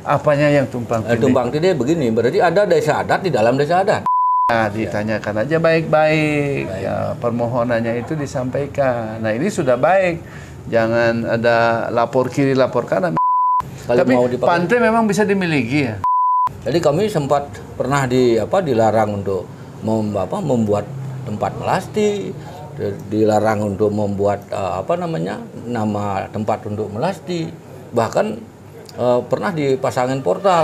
Apanya yang tumpang tindih? Tumpang tindih begini, berarti ada desa adat di dalam desa adat. Nah, ditanyakan aja baik-baik. Ya, permohonannya itu disampaikan. Nah, ini sudah baik. Jangan ada lapor kiri, lapor kanan. Kalau Tapi mau dipakai, pantai memang bisa dimiliki ya. jadi kami sempat pernah dilarang untuk membuat tempat melasti, dilarang untuk membuat nama tempat untuk melasti, bahkan pernah dipasangin portal.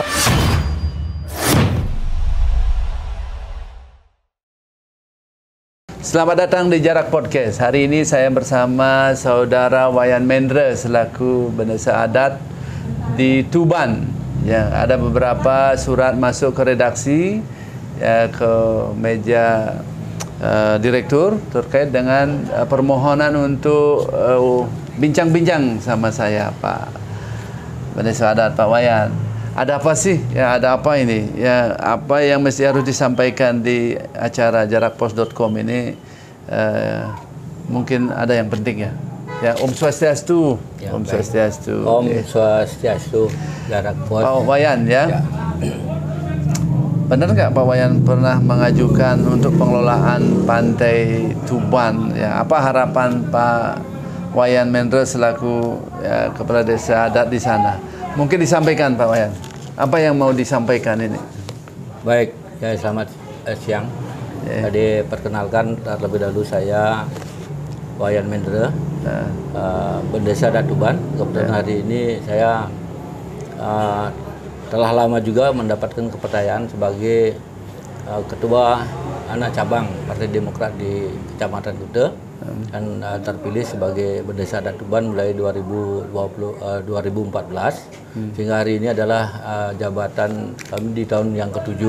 Selamat datang di Jarak Podcast. Hari ini saya bersama Saudara Wayan Mendra selaku Bendesa Adat di Tuban. Ya, ada beberapa surat masuk ke redaksi, ya, ke meja direktur terkait dengan permohonan untuk bincang-bincang sama saya, Pak Bendesa Adat, Pak Wayan. Ada apa sih? Ya, ada apa ini? Ya, apa yang mesti harus disampaikan di acara jarakpos.com ini? Mungkin ada yang penting ya. Ya, Om Swastiastu. Ya, Om baik. Swastiastu. Om Swastiastu, Jarakpos. Pak Wayan ya. Benar nggak Pak Wayan pernah mengajukan untuk pengelolaan pantai Tuban? Ya, apa harapan Pak Wayan Mendra selaku ya, kepala desa adat di sana? Mungkin disampaikan Pak Wayan. Apa yang mau disampaikan ini? Baik, ya selamat siang. Jadi perkenalkan terlebih dahulu saya Wayan Mendra, Bendesa Adat Tuban. Kebetulan hari ini saya telah lama juga mendapatkan kepercayaan sebagai ketua anak cabang Partai Demokrat di Kecamatan Kute dan terpilih sebagai Bendesa Adat Tuban mulai 2014 sehingga hari ini adalah jabatan kami di tahun yang ke-7.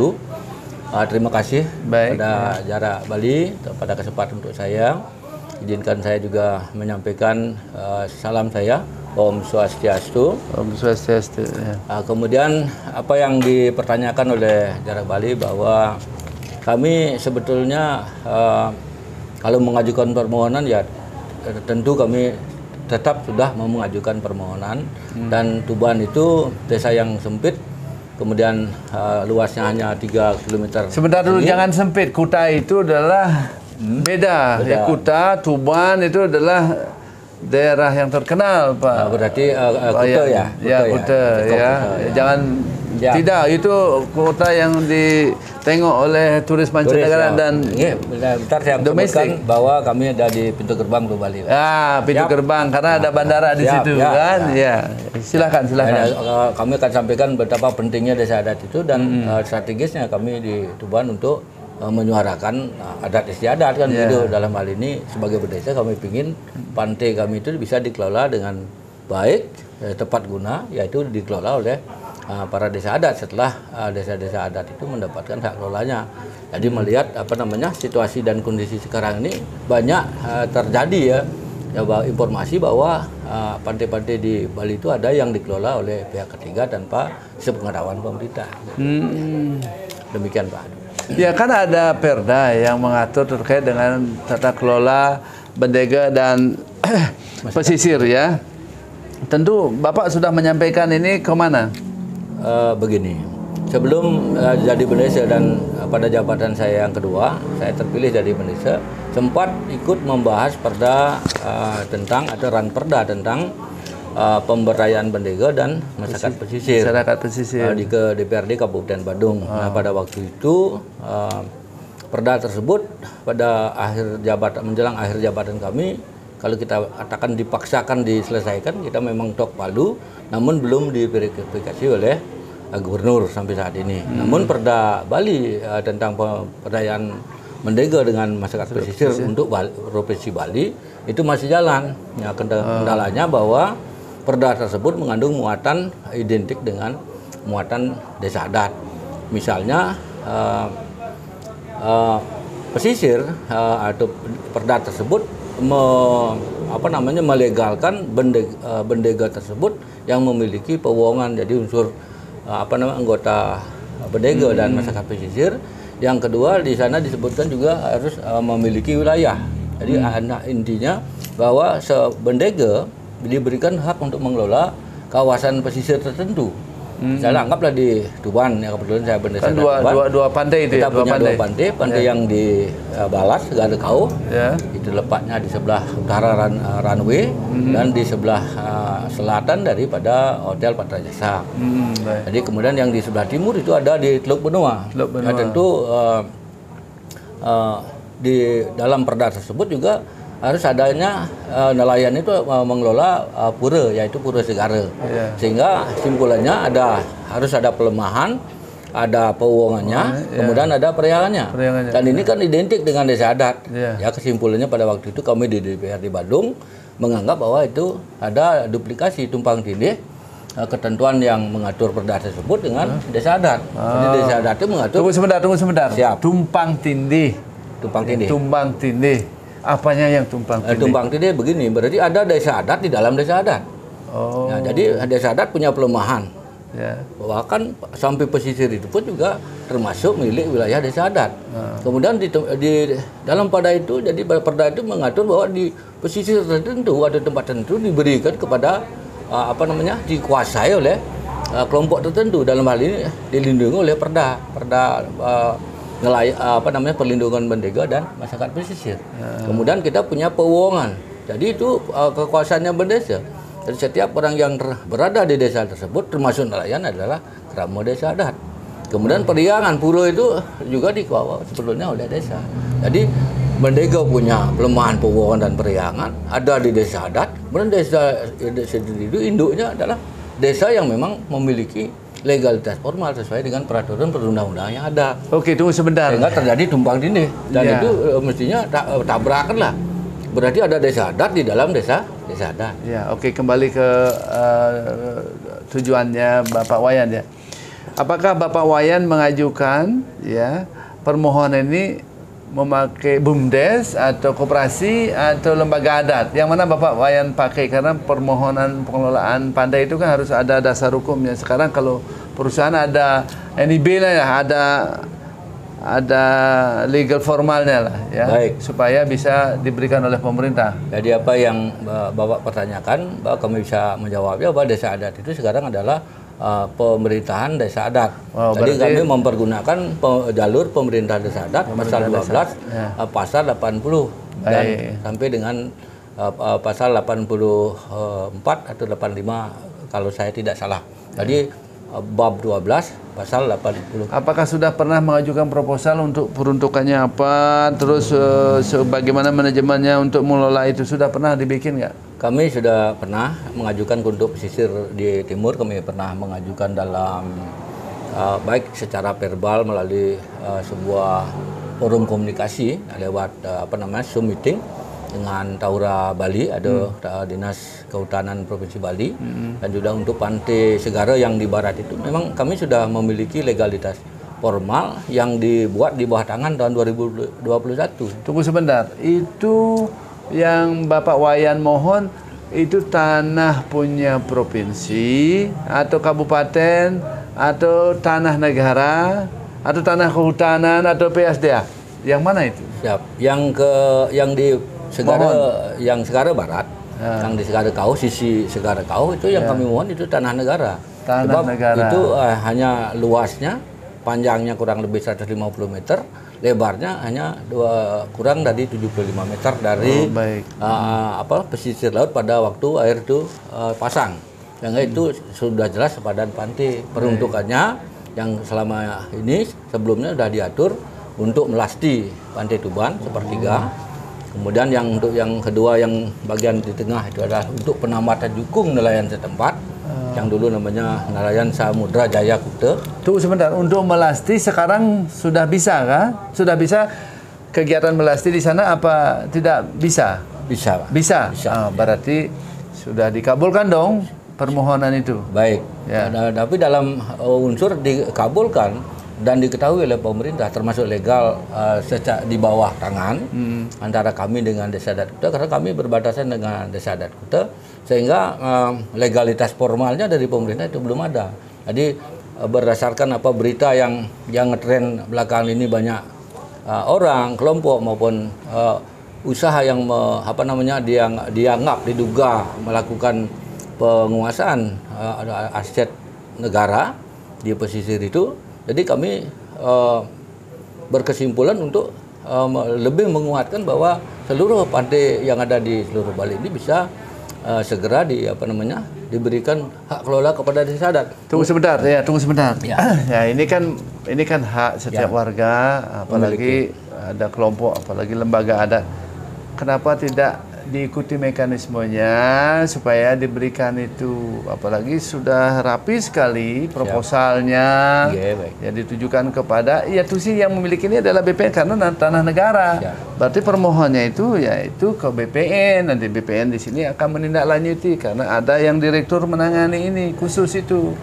Terima kasih pada Jarak Bali pada kesempatan untuk saya. Izinkan saya juga menyampaikan salam saya, Om Swastiastu. Om Swastiastu. Ya. Kemudian apa yang dipertanyakan oleh Jarak Bali bahwa kami sebetulnya kalau mengajukan permohonan ya tentu kami tetap sudah mau mengajukan permohonan dan Tuban itu desa yang sempit, kemudian luasnya hanya 3 km. Sebentar dulu, jangan sempit. Kuta itu adalah beda. Ya, Kuta, Tuban itu adalah daerah yang terkenal, Pak. Berarti Kuta ya? Ya, Kuta ya. Jangan tidak, itu kota yang ditengok oleh turis mancanegara dan bentar saya domestik bahwa kami ada di pintu gerbang ke Bali. Pintu gerbang karena ada bandara di situ kan. Ya. Silakan. Kami akan sampaikan betapa pentingnya desa adat itu dan strategisnya kami di Tuban untuk menyuarakan adat istiadat kan gitu. Dalam hal ini sebagai berdesa kami ingin pantai kami itu bisa dikelola dengan baik, tepat guna, yaitu dikelola oleh para desa adat setelah desa-desa adat itu mendapatkan hak kelolanya. Jadi melihat situasi dan kondisi sekarang ini banyak terjadi informasi bahwa pantai-pantai di Bali itu ada yang dikelola oleh pihak ketiga tanpa sepengetahuan pemerintah. Demikian Pak. Ya, kan ada perda yang mengatur terkait dengan tata kelola bendega dan pesisir ya. Tentu Bapak sudah menyampaikan ini ke mana? Begini, sebelum jadi Bendesa dan pada jabatan saya yang kedua, saya terpilih jadi Bendesa, sempat ikut membahas perda tentang aturan perda tentang pemberdayaan bendega dan masyarakat pesisir. Di ke DPRD Kabupaten Badung. Nah, pada waktu itu perda tersebut pada menjelang akhir jabatan kami, kalau kita katakan dipaksakan diselesaikan, kita memang tok palu, namun belum diverifikasi oleh gubernur sampai saat ini. Namun perda Bali tentang pemberdayaan mendega dengan masyarakat pesisir untuk Provinsi Bali itu masih jalan. Ya, kendalanya bahwa perda tersebut mengandung muatan identik dengan muatan desa adat. Misalnya pesisir atau perda tersebut melegalkan bendega tersebut yang memiliki pewenangan, jadi unsur anggota bendega dan masyarakat pesisir. Yang kedua di sana disebutkan juga harus memiliki wilayah. Jadi intinya bahwa bendega diberikan hak untuk mengelola kawasan pesisir tertentu. Misalnya anggaplah di Tuban, ya kebetulan saya bendesa Kan Tuban. dua pantai itu Kita ya, punya dua pantai yang di Balas, Segara Kau, Ya. itu lepatnya di sebelah utara runway dan di sebelah selatan daripada Hotel Patra Jasa. Baik. Jadi kemudian yang di sebelah timur itu ada di Teluk Benua. Teluk Benua. Nah, tentu di dalam perda tersebut juga harus adanya nelayan itu mengelola pura, yaitu pura segara. Ya. Sehingga simpulannya harus ada pelemahan, ada pewongannya, kemudian ada periangannya. Dan ini kan identik dengan desa adat. Ya. Ya, kesimpulannya pada waktu itu kami di DPRD Bandung menganggap bahwa itu ada duplikasi tumpang tindih ketentuan yang mengatur perda tersebut dengan desa adat. Jadi desa adat itu mengatur. Tunggu sebentar. Siap. Tumpang tindih. Tumpang tindih. Apanya yang tumpang tindih? Tumpang tindih begini, berarti ada desa adat di dalam desa adat. Oh. Nah, jadi desa adat punya pelemahan. Ya. Bahkan sampai pesisir itu pun juga termasuk milik wilayah desa adat. Kemudian di dalam perda itu, jadi perda itu mengatur bahwa di pesisir tertentu ada tempat tertentu diberikan kepada dikuasai oleh kelompok tertentu. Dalam hal ini dilindungi oleh perda perlindungan bendega dan masyarakat pesisir. Kemudian kita punya pewongan. Jadi itu kekuasaannya berdesa. Jadi setiap orang yang berada di desa tersebut, termasuk nelayan, adalah krama desa adat. Kemudian periangan pura itu juga dikelola sebetulnya oleh desa. Jadi bendega punya pelemahan pewongan dan periangan ada di desa adat. Kemudian desa itu induknya adalah desa yang memang memiliki legalitas formal sesuai dengan peraturan perundang-undangan yang ada. Oke, tunggu sebentar. Sehingga terjadi tumpang tindih dan Ya. itu mestinya tabrakan lah. Berarti ada desa adat di dalam desa adat. Ya, oke, kembali ke tujuannya Bapak Wayan ya. Apakah Bapak Wayan mengajukan ya permohonan ini memakai BUMDes atau koperasi atau lembaga adat? Yang mana Bapak Wayan pakai? Karena permohonan pengelolaan pantai itu kan harus ada dasar hukumnya. Sekarang kalau perusahaan ada NIB lah ya, ada legal formalnya lah ya. Baik. Supaya bisa diberikan oleh pemerintah. Jadi apa yang Bapak pertanyakan, bahwa kami bisa menjawabnya bahwa desa adat itu sekarang adalah pemerintahan desa adat. Oh, Jadi berarti kami mempergunakan jalur pemerintahan desa adat pasal 12, pasal 80 dan sampai dengan pasal 84 atau 85 kalau saya tidak salah. Jadi bab 12 pasal 80. Apakah sudah pernah mengajukan proposal untuk peruntukannya apa, terus bagaimana manajemennya untuk mengelola itu, sudah pernah dibikin nggak? Kami sudah pernah mengajukan untuk pesisir di timur, kami pernah mengajukan dalam baik secara verbal melalui sebuah forum komunikasi lewat Zoom meeting dengan Taura Bali, ada Dinas Kehutanan Provinsi Bali, dan juga untuk Pantai Segara yang di barat itu memang kami sudah memiliki legalitas formal yang dibuat di bawah tangan tahun 2021. Tunggu sebentar, itu yang Bapak Wayan mohon itu tanah punya provinsi atau kabupaten atau tanah negara atau tanah kehutanan atau PSDA? Yang mana itu? Siap. Yang di Segara Barat, yang di Segara Kau, sisi Segara Kau itu yang kami mohon itu tanah negara. Tanah negara. Itu hanya luasnya, panjangnya kurang lebih 150 meter, lebarnya hanya kurang dari 75 meter dari pesisir laut pada waktu air itu pasang. Yang itu sudah jelas sepadan pantai. Peruntukannya yang selama ini sebelumnya sudah diatur untuk melasti Pantai Tuban sepertiga. Kemudian untuk yang kedua yang bagian di tengah itu adalah untuk penambatan jukung nelayan setempat yang dulu namanya nelayan Samudra Jaya Kuta. Tunggu sebentar, untuk melasti sekarang sudah bisa kah? Sudah bisa kegiatan melasti di sana apa tidak bisa? Bisa. Bisa. Berarti sudah dikabulkan dong permohonan itu. Baik. Ya. Tapi dalam unsur dikabulkan dan diketahui oleh pemerintah termasuk legal di bawah tangan antara kami dengan Desa Adat Kuta, karena kami berbatasan dengan Desa Adat Kuta, sehingga legalitas formalnya dari pemerintah itu belum ada. Jadi berdasarkan berita yang ngetren belakangan ini, banyak orang, kelompok maupun usaha yang dianggap diduga melakukan penguasaan aset negara di pesisir itu. Jadi kami berkesimpulan untuk lebih menguatkan bahwa seluruh pantai yang ada di seluruh Bali ini bisa segera diberikan hak kelola kepada desa adat. Tunggu sebentar, tunggu sebentar. Ya. Ya, ini kan hak setiap warga, apalagi ada kelompok, apalagi lembaga adat. Kenapa tidak diikuti mekanismenya supaya diberikan itu, apalagi sudah rapi sekali proposalnya, ya ditujukan kepada, ya tusi yang memiliki ini adalah BPN karena tanah negara. Berarti permohonnya itu yaitu ke BPN, nanti BPN di sini akan menindaklanjuti karena ada yang direktur menangani ini khusus itu.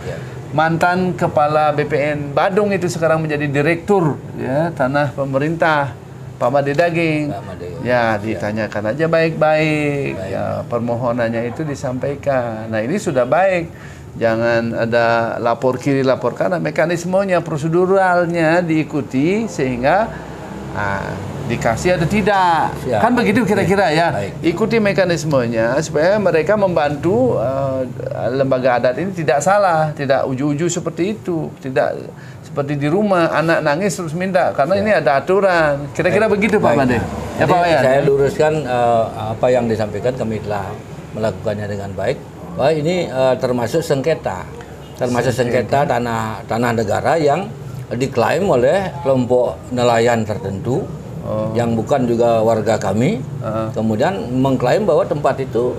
Mantan kepala BPN Badung itu sekarang menjadi direktur ya tanah pemerintah, Pak Made Daging. Ya, ditanyakan aja baik-baik. Ya, permohonannya itu disampaikan. Nah, ini sudah baik. Jangan ada lapor kiri, lapor kanan. Mekanismenya, proseduralnya diikuti sehingga dikasih atau tidak. Kan begitu kira-kira ya. Ikuti mekanismenya supaya mereka membantu lembaga adat ini tidak salah, tidak uju-uju seperti itu, tidak seperti di rumah anak nangis terus minta karena ini ada aturan. Kira-kira begitu Pak Made. Ya Pak Wayan. Saya luruskan apa yang disampaikan, kami telah melakukannya dengan baik. Bahwa ini termasuk sengketa tanah negara yang diklaim oleh kelompok nelayan tertentu yang bukan juga warga kami, kemudian mengklaim bahwa tempat itu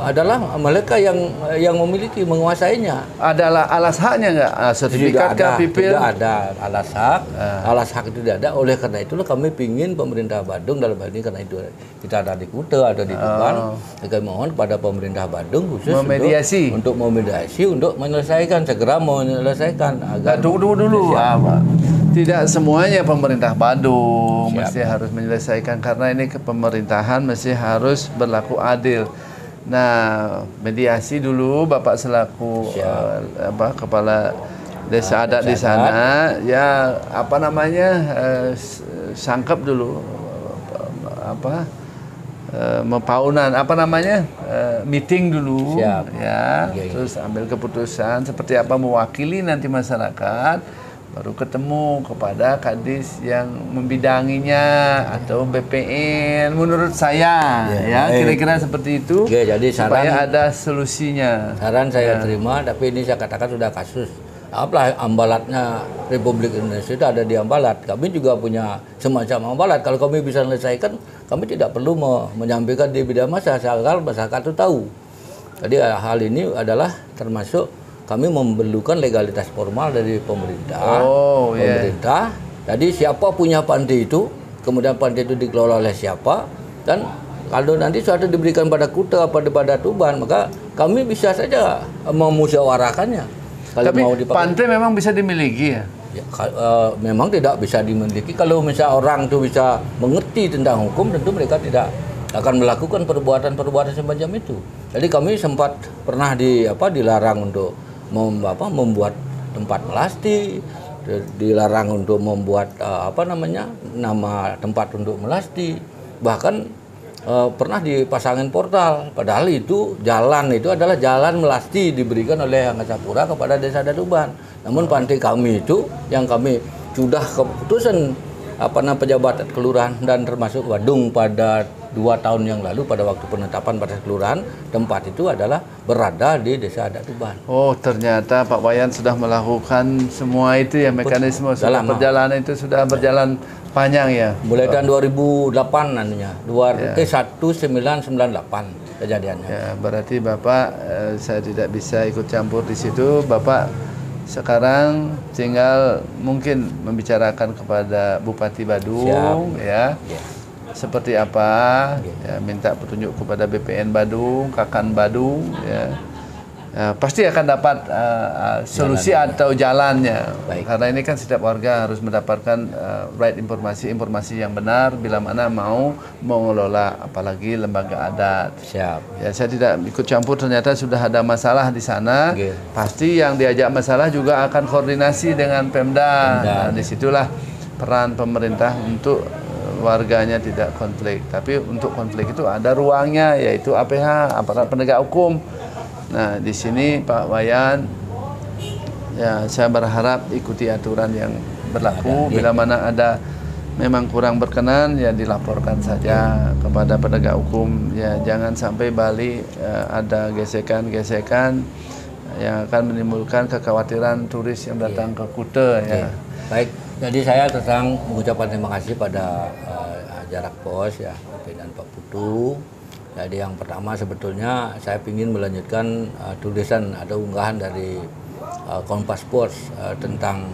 adalah mereka yang memiliki, menguasainya. Adalah alas haknya nggak? Sertifikat pipil? Tidak ada alas hak. Alas hak itu tidak ada. Oleh karena itulah kami ingin pemerintah Badung dalam hal ini, karena itu kita ada di Kuta, ada di Tuban, kami mohon pada pemerintah Badung khusus untuk memediasi, untuk menyelesaikan, segera menyelesaikan. Agar tunggu dulu. Tidak semuanya pemerintah Badung mesti harus menyelesaikan, karena ini pemerintahan mesti harus berlaku adil. Nah, mediasi dulu Bapak selaku kepala desa adat di sana, ya sangkap dulu mempaunan meeting dulu, terus ambil keputusan seperti apa mewakili nanti masyarakat. Baru ketemu kepada kadis yang membidanginya atau BPN, menurut saya kira-kira seperti itu. Jadi supaya ada solusinya. Saran saya terima, tapi ini saya katakan sudah kasus. Apalah ambalatnya Republik Indonesia itu ada di Ambalat. Kami juga punya semacam ambalat. Kalau kami bisa selesaikan, kami tidak perlu menyampaikan di bidang masa, asal masyarakat itu tahu. Jadi hal ini adalah termasuk kami memerlukan legalitas formal dari pemerintah. Jadi siapa punya pantai itu, kemudian pantai itu dikelola oleh siapa, dan kalau nanti suatu diberikan pada Kuta, pada Tuban, maka kami bisa saja memusyawarahkannya. Tapi pantai memang bisa dimiliki ya? Memang tidak bisa dimiliki. Kalau misalnya orang itu bisa mengerti tentang hukum, tentu mereka tidak akan melakukan perbuatan-perbuatan semacam itu. Jadi kami sempat pernah dilarang untuk membuat tempat melasti, dilarang untuk membuat nama tempat untuk melasti, bahkan pernah dipasangin portal, padahal itu jalan itu adalah jalan melasti diberikan oleh Angkasa Pura kepada Desa Adat Tuban. Namun pantai kami itu yang kami sudah keputusan pejabat kelurahan dan termasuk Badung pada 2 tahun yang lalu pada waktu penetapan pada kelurahan, tempat itu adalah berada di Desa Adat Tuban. Oh, ternyata Pak Wayan sudah melakukan semua itu ya, mekanisme sudah perjalanan itu sudah berjalan panjang ya. Mulai tahun 2008 nantinya, 1998 kejadiannya. Ya, berarti Bapak saya tidak bisa ikut campur di situ. Bapak sekarang tinggal mungkin membicarakan kepada Bupati Badung seperti apa, minta petunjuk kepada BPN Badung, Kakan Badung, pasti akan dapat solusi atau jalannya. Karena ini kan setiap warga harus mendapatkan right informasi yang benar bila mana mau mengelola apalagi lembaga adat. Ya, saya tidak ikut campur, ternyata sudah ada masalah di sana. Pasti yang diajak masalah juga akan koordinasi dengan Pemda. Nah, disitulah peran pemerintah untuk warganya tidak konflik, tapi untuk konflik itu ada ruangnya, yaitu APH, aparat penegak hukum. Nah, di sini Pak Wayan Ya, saya berharap ikuti aturan yang berlaku. Bila mana ada memang kurang berkenan, ya dilaporkan saja kepada penegak hukum. Ya, jangan sampai Bali ada gesekan-gesekan yang akan menimbulkan kekhawatiran turis yang datang ke Kuta. Ya. Baik, jadi saya terang mengucapkan terima kasih pada Jarak Pos ya, dan Pak Putu. Jadi yang pertama sebetulnya saya ingin melanjutkan tulisan atau unggahan dari Kompas Pos tentang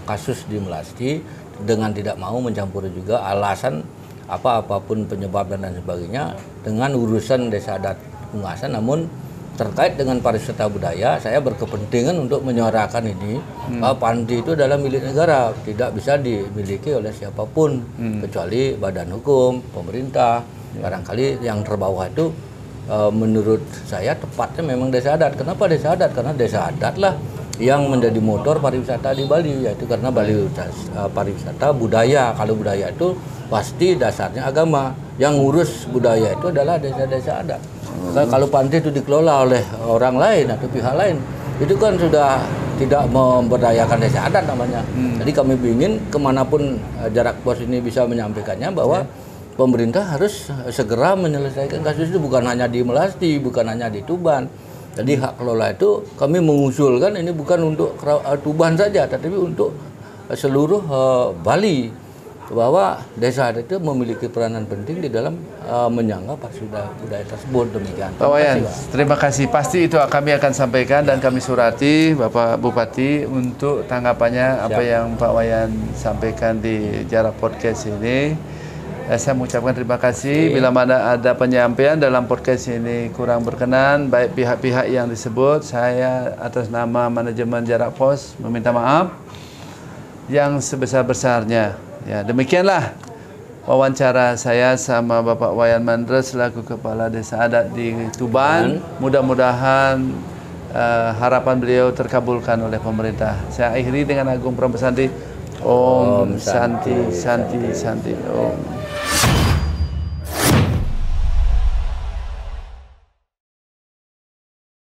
kasus di Melasti, dengan tidak mau mencampuri juga alasan apapun penyebab dan lain sebagainya dengan urusan desa adat Ungasan. Namun terkait dengan pariwisata budaya, saya berkepentingan untuk menyuarakan ini bahwa panti itu adalah milik negara, tidak bisa dimiliki oleh siapapun kecuali badan hukum, pemerintah. Barangkali yang terbawah itu menurut saya tepatnya memang desa adat. Kenapa desa adat? Karena desa adat lah yang menjadi motor pariwisata di Bali, yaitu karena Bali pariwisata budaya. Kalau budaya itu pasti dasarnya agama, yang ngurus budaya itu adalah desa-desa adat. Kalau panti itu dikelola oleh orang lain atau pihak lain, itu kan sudah tidak memberdayakan desa adat namanya. Jadi kami ingin kemanapun Jarak Pos ini bisa menyampaikannya bahwa pemerintah harus segera menyelesaikan kasus itu, bukan hanya di Melasti, bukan hanya di Tuban. Jadi hak kelola itu kami mengusulkan ini bukan untuk Tuban saja, tetapi untuk seluruh Bali, bahwa desa adat itu memiliki peranan penting di dalam menyangga pariwisata budaya tersebut. Demikian. Pak Wayan, terima kasih. Pasti itu kami akan sampaikan dan kami surati Bapak Bupati untuk tanggapannya apa yang Pak Wayan sampaikan di Jarak Podcast ini. Saya mengucapkan terima kasih. Bila mana ada penyampaian dalam podcast ini kurang berkenan, baik pihak-pihak yang disebut, saya atas nama manajemen Jarak Pos meminta maaf yang sebesar-besarnya. Ya, demikianlah wawancara saya sama Bapak Wayan Mandra selaku Kepala Desa Adat di Tuban. Mudah-mudahan harapan beliau terkabulkan oleh pemerintah. Saya akhiri dengan Agung Prambasanti. Om Santi Santi Santi Om.